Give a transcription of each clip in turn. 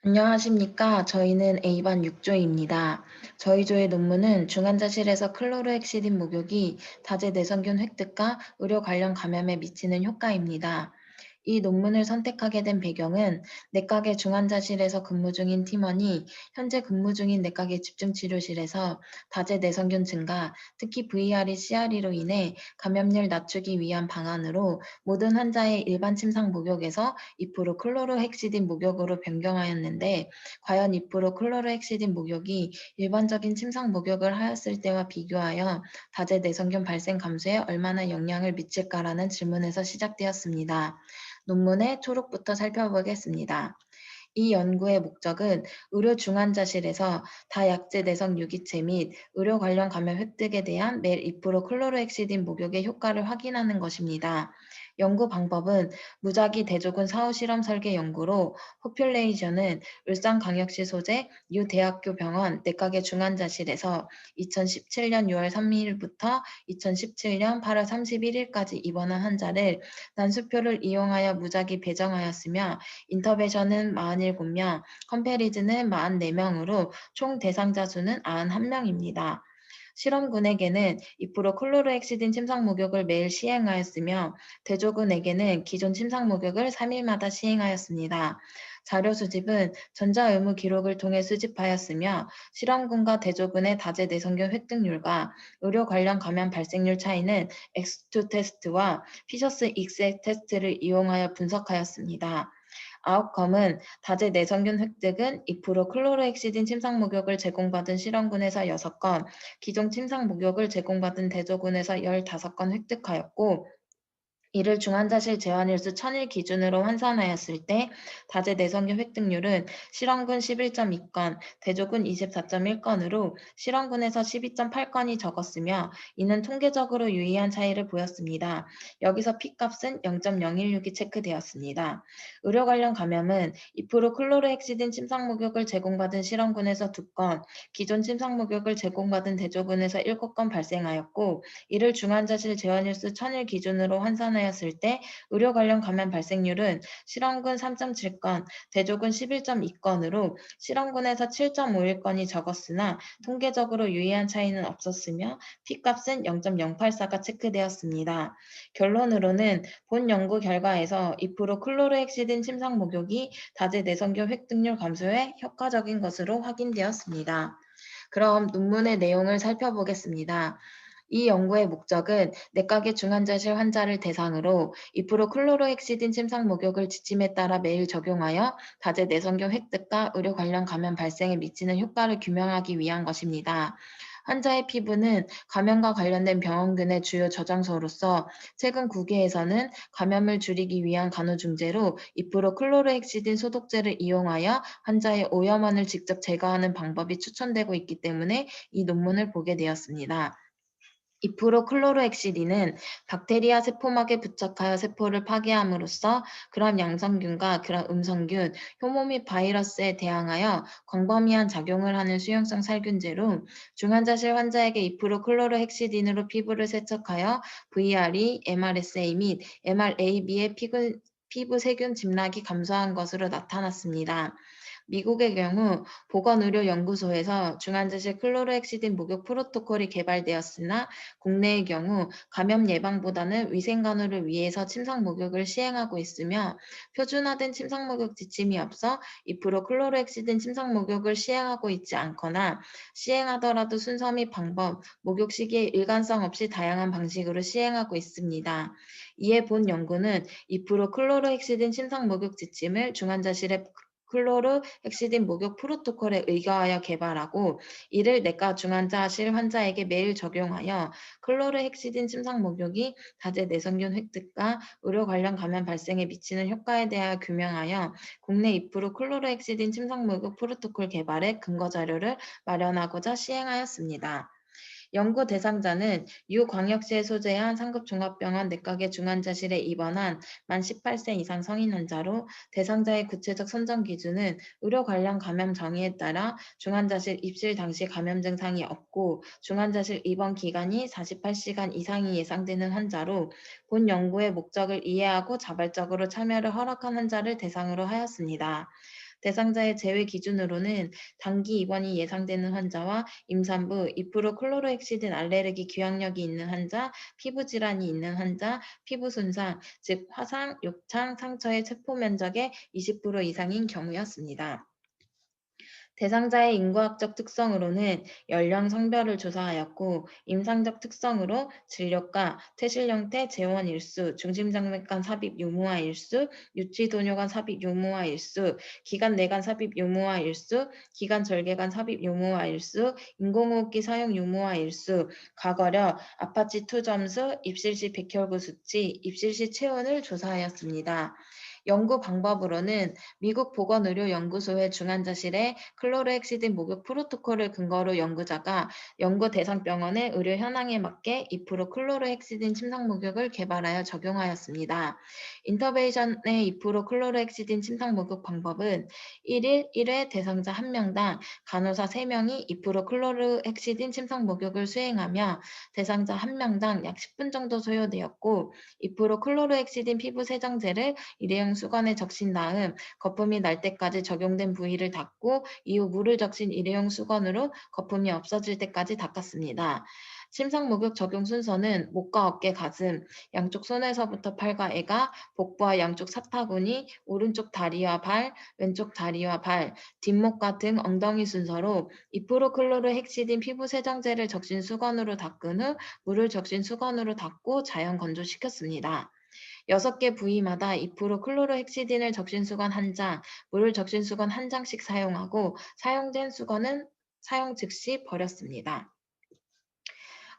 안녕하십니까. 저희는 A반 6조입니다. 저희 조의 논문은 중환자실에서 클로르헥시딘 목욕이 다제 내성균 획득과 의료 관련 감염에 미치는 효과입니다. 이 논문을 선택하게 된 배경은 내과계 중환자실에서 근무 중인 팀원이 현재 근무 중인 내과계 집중치료실에서 다제 내성균 증가, 특히 VRE, CRE로 인해 감염률 낮추기 위한 방안으로 모든 환자의 일반 침상 목욕에서 2% 클로로헥시딘 목욕으로 변경하였는데 과연 2% 클로로헥시딘 목욕이 일반적인 침상 목욕을 하였을 때와 비교하여 다제 내성균 발생 감소에 얼마나 영향을 미칠까라는 질문에서 시작되었습니다. 논문의 초록부터 살펴보겠습니다. 이 연구의 목적은 의료 중환자실에서 다약제 내성 유기체 및 의료 관련 감염 획득에 대한 매일 2% 클로로헥시딘 목욕의 효과를 확인하는 것입니다. 연구 방법은 무작위 대조군 사후 실험 설계 연구로 포퓰레이션은 울산광역시 소재 유대학교 병원 내과계 중환자실에서 2017년 6월 3일부터 2017년 8월 31일까지 입원한 환자를 난수표를 이용하여 무작위 배정하였으며 인터벤션은 47명, 컴패리즌은 44명으로 총 대상자 수는 91명입니다. 실험군에게는 2% 클로르헥시딘 침상 목욕을 매일 시행하였으며 대조군에게는 기존 침상 목욕을 3일마다 시행하였습니다. 자료 수집은 전자의무 기록을 통해 수집하였으며 실험군과 대조군의 다제 내성균 획득률과 의료 관련 감염 발생률 차이는 X2 테스트와 피셔스 익색 테스트를 이용하여 분석하였습니다. 아웃컴은 다제 내성균 획득은 2% 클로로헥시딘 침상 목욕을 제공받은 실험군에서 6건, 기존 침상 목욕을 제공받은 대조군에서 15건 획득하였고 이를 중환자실 재환일수 1000일 기준으로 환산하였을 때 다제 내성균 획득률은 실험군 11.2건, 대조군 24.1건으로 실험군에서 12.8건이 적었으며 이는 통계적으로 유의한 차이를 보였습니다. 여기서 P값은 0.016이 체크되었습니다. 의료 관련 감염은 2% 클로르헥시딘 침상 목욕을 제공받은 실험군에서 2건, 기존 침상 목욕을 제공받은 대조군에서 7건 발생하였고 이를 중환자실 재환일수 1000일 기준으로 환산하였을 때 의료 관련 감염 발생률은 실험군 3.7건, 대조군 11.2건으로 실험군에서 7.51건이 적었으나 통계적으로 유의한 차이는 없었으며 P값은 0.084가 체크되었습니다. 결론으로는 본 연구 결과에서 2% 클로르헥시딘 침상 목욕이 다제 내성균 획득률 감소에 효과적인 것으로 확인되었습니다. 그럼 논문의 내용을 살펴보겠습니다. 이 연구의 목적은 내과계 중환자실 환자를 대상으로 2% 클로로헥시딘 침상 목욕을 지침에 따라 매일 적용하여 다제 내성균 획득과 의료 관련 감염 발생에 미치는 효과를 규명하기 위한 것입니다. 환자의 피부는 감염과 관련된 병원균의 주요 저장소로서 최근 국외에서는 감염을 줄이기 위한 간호중재로 2% 클로르헥시딘 소독제를 이용하여 환자의 오염원을 직접 제거하는 방법이 추천되고 있기 때문에 이 논문을 보게 되었습니다. 2% 클로로헥시딘은 박테리아 세포막에 부착하여 세포를 파괴함으로써 그람 양성균과 그람 음성균, 효모 및 바이러스에 대항하여 광범위한 작용을 하는 수용성 살균제로 중환자실 환자에게 2% 클로로헥시딘으로 피부를 세척하여 VRE, MRSA 및 MRAB의 피부 세균 침락이 감소한 것으로 나타났습니다. 미국의 경우 보건의료연구소에서 중환자실 클로르헥시딘 목욕 프로토콜이 개발되었으나 국내의 경우 감염 예방보다는 위생간호를 위해서 침상 목욕을 시행하고 있으며 표준화된 침상 목욕 지침이 없어 2% 클로르헥시딘 침상 목욕을 시행하고 있지 않거나 시행하더라도 순서 및 방법, 목욕 시기에 일관성 없이 다양한 방식으로 시행하고 있습니다. 이에 본 연구는 2% 클로르헥시딘 침상 목욕 지침을 중환자실의 클로르 헥시딘 목욕 프로토콜에 의거하여 개발하고 이를 내과 중환자실 환자에게 매일 적용하여 클로르 헥시딘 침상 목욕이 다제 내성균 획득과 의료 관련 감염 발생에 미치는 효과에 대하여 규명하여 국내 2% 클로르 헥시딘 침상 목욕 프로토콜 개발에 근거 자료를 마련하고자 시행하였습니다. 연구 대상자는 유광역시에 소재한 상급 종합병원 내과계 중환자실에 입원한 만 18세 이상 성인 환자로 대상자의 구체적 선정 기준은 의료 관련 감염 정의에 따라 중환자실 입실 당시 감염 증상이 없고 중환자실 입원 기간이 48시간 이상이 예상되는 환자로 본 연구의 목적을 이해하고 자발적으로 참여를 허락한 환자를 대상으로 하였습니다. 대상자의 제외 기준으로는 단기 입원이 예상되는 환자와 임산부, 2% 클로로헥시딘 알레르기 귀환력이 있는 환자, 피부 질환이 있는 환자, 피부 손상, 즉 화상, 욕창, 상처의 세포 면적의 20% 이상인 경우였습니다. 대상자의 인구학적 특성으로는 연령, 성별을 조사하였고 임상적 특성으로 진료과, 퇴실 형태, 재원 일수, 중심장맥간 삽입 유무와 일수, 유치도뇨관 삽입 유무와 일수, 기관 내관 삽입 유무와 일수, 기관 절개관 삽입 유무와 일수, 인공호흡기 사용 유무와 일수, 과거력, 아파치 투 점수, 입실 시 백혈구 수치, 입실 시 체온을 조사하였습니다. 연구 방법으로는 미국 보건의료연구소의 중환자실에 클로르헥시딘 목욕 프로토콜을 근거로 연구자가 연구 대상 병원의 의료 현황에 맞게 2% 클로르헥시딘 침상 목욕을 개발하여 적용하였습니다. 인터베이션의 2% 클로르헥시딘 침상 목욕 방법은 1일 1회 대상자 1명당 간호사 3명이 2% 클로르헥시딘 침상 목욕을 수행하며 대상자 1명당 약 10분 정도 소요되었고 2% 클로르헥시딘 피부 세정제를 일회용 수건에 적신 다음 거품이 날 때까지 적용된 부위를 닦고 이후 물을 적신 일회용 수건으로 거품이 없어질 때까지 닦았습니다. 침상 목욕 적용 순서는 목과 어깨, 가슴, 양쪽 손에서부터 팔과 애가, 복부와 양쪽 사타구니, 오른쪽 다리와 발, 왼쪽 다리와 발, 뒷목과 등, 엉덩이 순서로 2% 클로르헥시딘 피부 세정제를 적신 수건으로 닦은 후 물을 적신 수건으로 닦고 자연 건조시켰습니다. 6개 부위마다 2% 클로로헥시딘을 적신 수건 1장, 물을 적신 수건 1장씩 사용하고 사용된 수건은 사용 즉시 버렸습니다.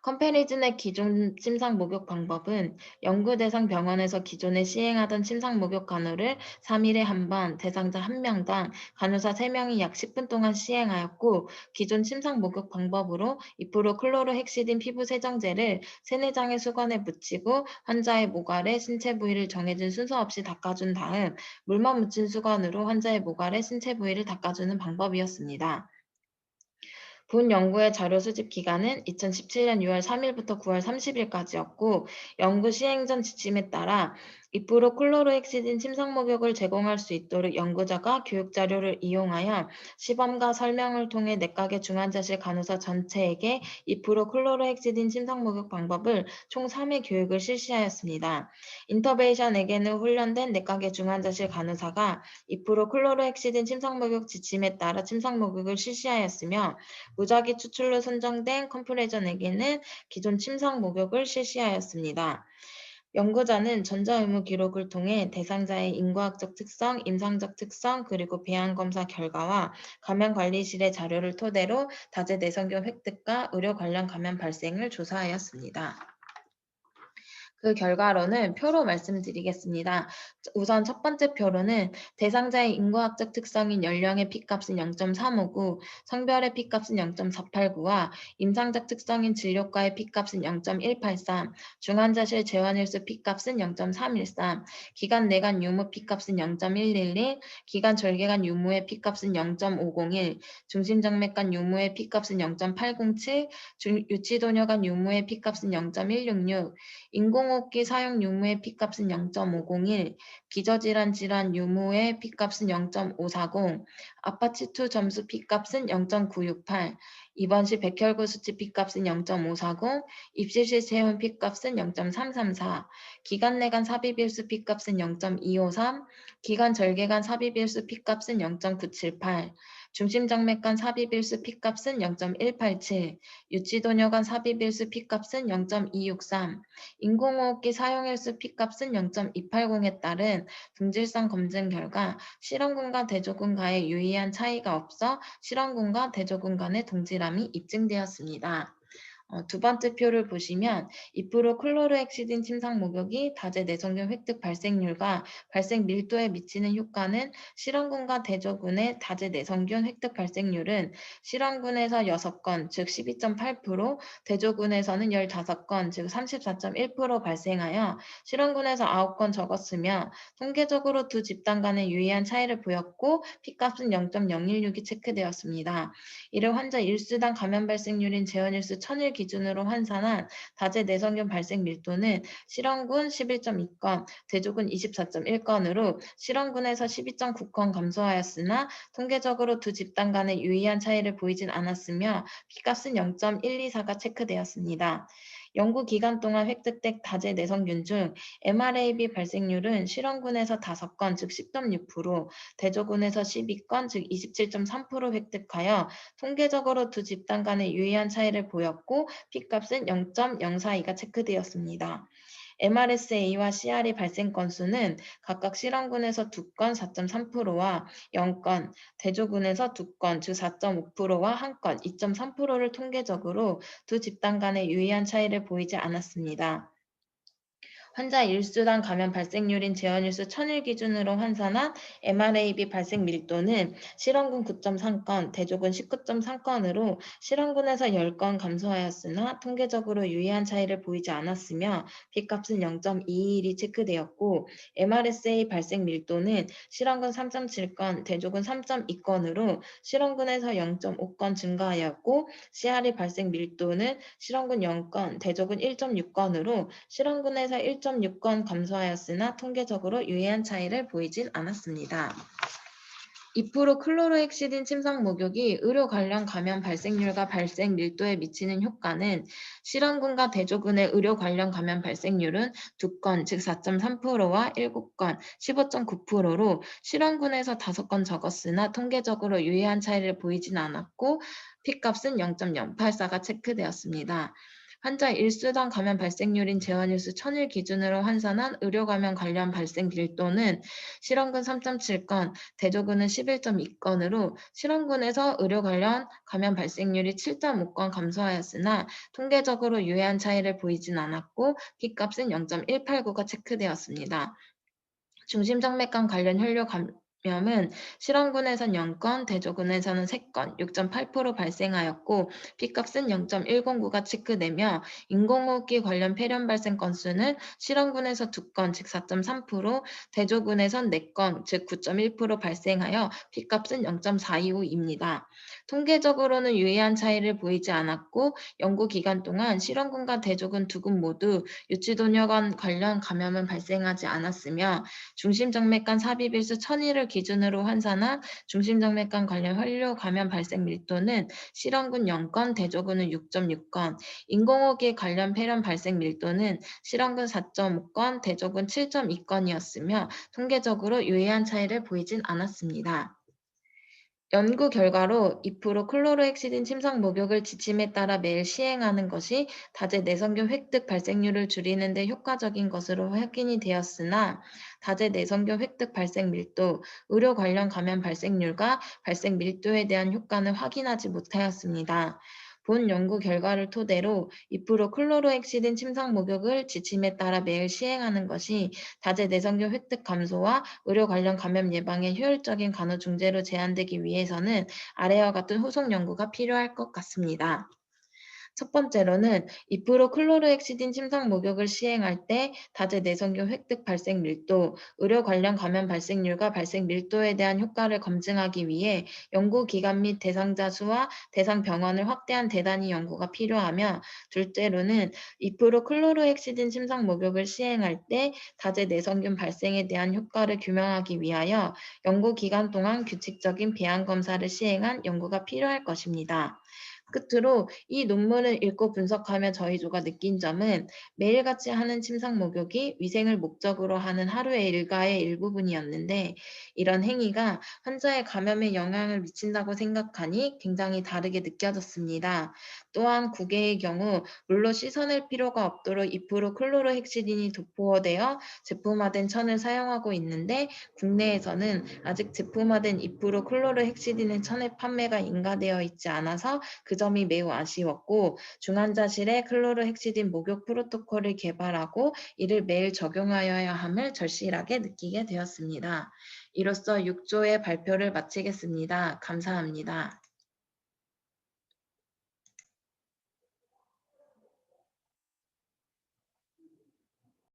컴패리즌의 기존 침상 목욕 방법은 연구 대상 병원에서 기존에 시행하던 침상 목욕 간호를 3일에 한 번 대상자 1명당 간호사 3명이 약 10분 동안 시행하였고 기존 침상 목욕 방법으로 2% 클로로헥시딘 피부 세정제를 3, 4장의 수건에 묻히고 환자의 목 아래 신체 부위를 정해진 순서 없이 닦아준 다음 물만 묻힌 수건으로 환자의 목 아래 신체 부위를 닦아주는 방법이었습니다. 본 연구의 자료 수집 기간은 2017년 6월 3일부터 9월 30일까지였고 연구 시행 전 지침에 따라 2% 클로로헥시딘 침상 목욕을 제공할 수 있도록 연구자가 교육 자료를 이용하여 시범과 설명을 통해 내과계 중환자실 간호사 전체에게 2% 클로로헥시딘 침상 목욕 방법을 총 3회 교육을 실시하였습니다. 인터베이션에게는 훈련된 내과계 중환자실 간호사가 2% 클로로헥시딘 침상 목욕 지침에 따라 침상 목욕을 실시하였으며 무작위 추출로 선정된 컴프레전에게는 기존 침상 목욕을 실시하였습니다. 연구자는 전자의무 기록을 통해 대상자의 인구학적 특성, 임상적 특성, 그리고 배양검사 결과와 감염관리실의 자료를 토대로 다제 내성균 획득과 의료 관련 감염 발생을 조사하였습니다. 그 결과로는 표로 말씀드리겠습니다. 우선 첫 번째 표로는 대상자의 인구학적 특성인 연령의 P값은 0.359, 성별의 P값은 0.489와 임상적 특성인 진료과의 P값은 0.183, 중환자실 재환일수 P값은 0.313, 기관 내관 유무 P값은 0.111, 기관 절개관 유무의 P값은 0.501, 중심정맥관 유무의 P값은 0.807, 유치도뇨관 유무의 P값은 0.166, 인공호흡기 사용 유무의 P값은 0.501, 기저질환 질환 유무의 P값은 0.540, 아파치2 점수 P값은 0.968, 입원 시 백혈구 수치 P값은 0.540, 입실 시 체온 P값은 0.334, 기관 내간 삽입일수 P값은 0.253, 기관 절개간 삽입일수 P값은 0.978, 중심정맥관 삽입일수 P값은 0.187, 유치도뇨관 삽입일수 P값은 0.263, 인공호흡기 사용일수 P값은 0.280에 따른 동질성 검증 결과 실험군과 대조군과의 유의한 차이가 없어 실험군과 대조군 간의 동질함이 입증되었습니다. 두 번째 표를 보시면 2% 클로르헥시딘 침상 목욕이 다제 내성균 획득 발생률과 발생 밀도에 미치는 효과는 실험군과 대조군의 다제 내성균 획득 발생률은 실험군에서 6건, 즉 12.8%, 대조군에서는 15건, 즉 34.1% 발생하여 실험군에서 9건 적었으며 통계적으로 두 집단 간의 유의한 차이를 보였고 P값은 0.016이 체크되었습니다. 이를 환자 일수당 감염 발생률인 재원일수 1000일 기준으로 환산한 다제 내성균 발생 밀도는 실험군 11.2건, 대조군 24.1건으로 실험군에서 12.9건 감소하였으나 통계적으로 두 집단 간에 유의한 차이를 보이진 않았으며 P값은 0.124가 체크되었습니다. 연구 기간 동안 획득된 다제 내성균 중 MRAB 발생률은 실험군에서 5건, 즉 10.6%, 대조군에서 12건, 즉 27.3% 획득하여 통계적으로 두 집단 간의 유의한 차이를 보였고 P값은 0.042가 체크되었습니다. MRSA와 CRE 발생 건수는 각각 실험군에서 2건 4.3%와 0건, 대조군에서 2건 즉 4.5%와 1건 2.3%를 통계적으로 두 집단 간의 유의한 차이를 보이지 않았습니다. 환자 일수당 감염 발생률인 재현일수 1000일 기준으로 환산한 MRAB 발생 밀도는 실험군 9.3건, 대조군 19.3건으로 실험군에서 10건 감소하였으나 통계적으로 유의한 차이를 보이지 않았으며 B값은 0.21이 체크되었고 MRSA 발생 밀도는 실험군 3.7건, 대조군 3.2건으로 실험군에서 0.5건 증가하였고 CRE 발생 밀도는 실험군 0건, 대조군 1.6건으로 실험군에서 1.6건 감소하였으나 통계적으로 유의한 차이를 보이진 않았습니다. 2% 클로로헥시딘 침상 목욕이 의료 관련 감염 발생률과 발생 밀도에 미치는 효과는 실험군과 대조군의 의료 관련 감염 발생률은 2건, 즉 4.3%와 7건, 15.9%로 실험군에서 5건 적었으나 통계적으로 유의한 차이를 보이진 않았고 P값은 0.084가 체크되었습니다. 환자 일수당 감염 발생률인 재현일수 1000일 기준으로 환산한 의료 감염 관련 발생 밀도는 실험군 3.7건, 대조군은 11.2건으로 실험군에서 의료 관련 감염 발생률이 7.5건 감소하였으나 통계적으로 유의한 차이를 보이진 않았고 P값은 0.189가 체크되었습니다. 중심정맥관 관련 혈류 감염은 실험군에선 0건, 대조군에서는 3건, 6.8% 발생하였고 P값은 0.109가 체크되며 인공호흡기 관련 폐렴 발생 건수는 실험군에서 2건, 즉 4.3%, 대조군에선 4건, 즉 9.1% 발생하여 P값은 0.425입니다. 통계적으로는 유의한 차이를 보이지 않았고 연구 기간 동안 실험군과 대조군 두 군 모두 유치도뇨관 관련 감염은 발생하지 않았으며 중심정맥관 삽입일수 1000일을 기준으로 환산한 중심정맥관 관련 혈류 감염 발생 밀도는 실험군 0건, 대조군은 6.6건, 인공호흡기 관련 폐렴 발생 밀도는 실험군 4.5건, 대조군 7.2건이었으며 통계적으로 유의한 차이를 보이진 않았습니다. 연구 결과로 2% 클로로헥시딘 침상 목욕을 지침에 따라 매일 시행하는 것이 다제 내성균 획득 발생률을 줄이는 데 효과적인 것으로 확인이 되었으나 다제 내성균 획득 발생 밀도, 의료 관련 감염 발생률과 발생 밀도에 대한 효과는 확인하지 못하였습니다. 본 연구 결과를 토대로 2% 클로로헥시딘 침상 목욕을 지침에 따라 매일 시행하는 것이 다제 내성균 획득 감소와 의료 관련 감염 예방에 효율적인 간호 중재로 제한되기 위해서는 아래와 같은 후속 연구가 필요할 것 같습니다. 첫 번째로는 2% 클로르헥시딘 침상 목욕을 시행할 때 다제 내성균 획득 발생 밀도, 의료 관련 감염 발생률과 발생 밀도에 대한 효과를 검증하기 위해 연구 기간 및 대상자 수와 대상 병원을 확대한 대단위 연구가 필요하며 둘째로는 2% 클로르헥시딘 침상 목욕을 시행할 때 다제 내성균 발생에 대한 효과를 규명하기 위하여 연구 기간 동안 규칙적인 배양 검사를 시행한 연구가 필요할 것입니다. 끝으로 이 논문을 읽고 분석하며 저희 조가 느낀 점은 매일같이 하는 침상 목욕이 위생을 목적으로 하는 하루의 일과의 일부분이었는데 이런 행위가 환자의 감염에 영향을 미친다고 생각하니 굉장히 다르게 느껴졌습니다. 또한 국외의 경우 물로 씻어낼 필요가 없도록 2% 클로로헥시딘이 도포되어 제품화된 천을 사용하고 있는데 국내에서는 아직 제품화된 2% 클로로헥시딘의 천의 판매가 인가되어 있지 않아서 그 점이 매우 아쉬웠고 중환자실에 클로르헥시딘 목욕 프로토콜을 개발하고 이를 매일 적용하여야 함을 절실하게 느끼게 되었습니다. 이로써 6조의 발표를 마치겠습니다. 감사합니다.